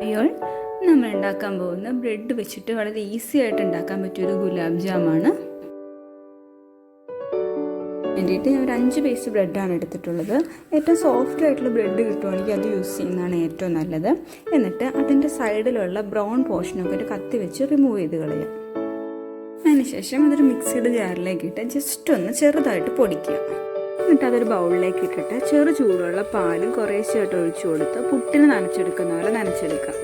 അയ്യോൾ നമ്മൾ ഉണ്ടാക്കാൻ പോകുന്ന ബ്രെഡ് വെച്ചിട്ട് വളരെ ഈസി ആയിട്ട് ഉണ്ടാക്കാൻ പറ്റിയൊരു ഗുലാബ് ജാമാണ്. വേണ്ടിയിട്ട് ഞാൻ ഒരു 5 പീസ് ബ്രെഡാണ് എടുത്തിട്ടുള്ളത്. ഏറ്റവും സോഫ്റ്റ് ആയിട്ടുള്ള ബ്രെഡ് കിട്ടുവാണെങ്കിൽ അത് യൂസ് ചെയ്യുന്നതാണ് ഏറ്റവും നല്ലത്. എന്നിട്ട് അതിൻ്റെ സൈഡിലുള്ള ബ്രൗൺ പോർഷനൊക്കെ ഒരു കത്തി വെച്ച് റിമൂവ് ചെയ്ത് കളയാം. അതിനുശേഷം അതൊരു മിക്സിയുടെ ജാറിലേക്ക് ഇട്ട് ജസ്റ്റ് ഒന്ന് ചെറുതായിട്ട് പൊടിക്കുക. എന്നിട്ട് അതൊരു ബൗളിലേക്ക് ഇട്ടിട്ട് ചെറു ചൂടുള്ള പാലും കുറേശ്ശായിട്ട് ഒഴിച്ചു കൊടുത്ത് പുട്ടിന് നനച്ചെടുക്കുന്ന പോലെ നനച്ചെടുക്കാം.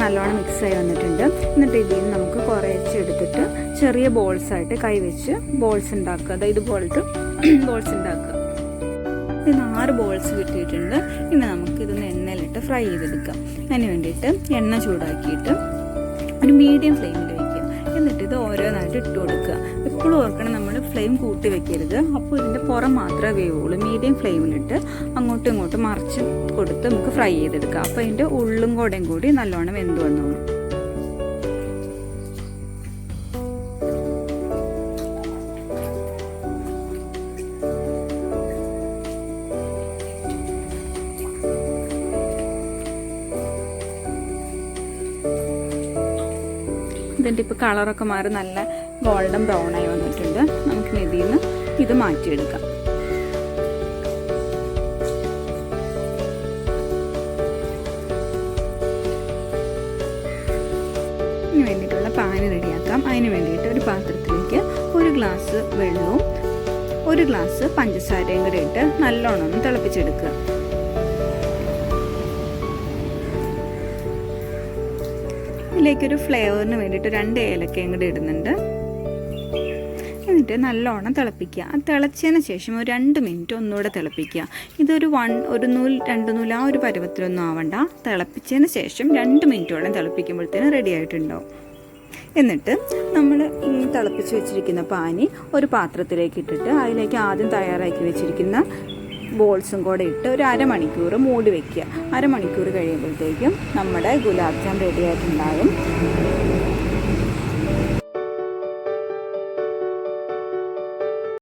നല്ലോണം മിക്സായി വന്നിട്ടുണ്ട്. എന്നിട്ട് ഇതിൽ നിന്ന് നമുക്ക് കുറച്ചെടുത്തിട്ട് ചെറിയ ബോൾസായിട്ട് കൈവച്ച് ബോൾസ് ഉണ്ടാക്കുക. അതായത് ഇതുപോലത്തെ ബോൾസ് ഉണ്ടാക്കുക. ഇത് 6 ബോൾസ് കിട്ടിയിട്ടുണ്ട്. ഇനി നമുക്ക് ഇതൊന്ന് എണ്ണയിലിട്ട് ഫ്രൈ ചെയ്തെടുക്കാം. അതിന് വേണ്ടിയിട്ട് എണ്ണ ചൂടാക്കിയിട്ട് ഒരു മീഡിയം ഫ്ലെയിമിൽ വയ്ക്കുക. എന്നിട്ട് ഇത് ഓരോന്നായിട്ട് ഇട്ട് കൊടുക്കുക. എപ്പോഴും ഓർക്കണം, നമ്മൾ ഫ്ലെയിം കൂട്ടി വെക്കരുത്. അപ്പോൾ ഇതിൻ്റെ പുറം മാത്രമേ വേവുള്ളൂ. മീഡിയം ഫ്ലെയിമിലിട്ട് അങ്ങോട്ടും ഇങ്ങോട്ടും മറിച്ച് കൊടുത്ത് നമുക്ക് ഫ്രൈ ചെയ്തെടുക്കാം. അപ്പോൾ അതിൻ്റെ ഉള്ളും കൂടെയും കൂടി നല്ലോണം വെന്ത് വന്നോളും. ഇതിൻ്റെ ഇപ്പോൾ കളറൊക്കെ മാറി നല്ല ഗോൾഡൻ ബ്രൗൺ ആയി വന്നിട്ടുണ്ട്. നമുക്ക് ഇതിൽ നിന്ന് ഇത് മാറ്റിയെടുക്കാം. ഇതിന് വേണ്ടിയിട്ടുള്ള പാന് റെഡിയാക്കാം. അതിന് വേണ്ടിയിട്ട് ഒരു പാത്രത്തിലേക്ക് 1 ഗ്ലാസ് വെള്ളവും 1 ഗ്ലാസ് പഞ്ചസാരയും കൂടെ ഇട്ട് നല്ലോണം ഒന്ന് തിളപ്പിച്ചെടുക്കുക. ഇതിലേക്കൊരു ഫ്ലേവറിന് വേണ്ടിയിട്ട് 2 ഏലക്കയും കൂടി ഇടുന്നുണ്ട്. എന്നിട്ട് നല്ലോണം തിളപ്പിക്കുക. അത് തിളച്ചതിന് ശേഷം ഒരു 2 മിനിറ്റ് ഒന്നുകൂടെ തിളപ്പിക്കുക. ഇതൊരു 1 നൂൽ 2 നൂൽ ആ ഒരു പരുവത്തിലൊന്നും ആവണ്ട. തിളപ്പിച്ചതിന് ശേഷം 2 മിനിറ്റോളം തിളപ്പിക്കുമ്പോഴത്തേനും റെഡി ആയിട്ടുണ്ടാവും. എന്നിട്ട് നമ്മൾ ഈ തിളപ്പിച്ച് വെച്ചിരിക്കുന്ന പാനി ഒരു പാത്രത്തിലേക്ക് ഇട്ടിട്ട് അതിലേക്ക് ആദ്യം തയ്യാറാക്കി വെച്ചിരിക്കുന്ന ബോൾസും കൂടെ ഇട്ട് ഒരു അരമണിക്കൂർ മൂടി വയ്ക്കുക. അരമണിക്കൂർ കഴിയുമ്പോഴത്തേക്കും നമ്മുടെ ഗുലാബ് ജാം റെഡി ആയിട്ടുണ്ടാകും.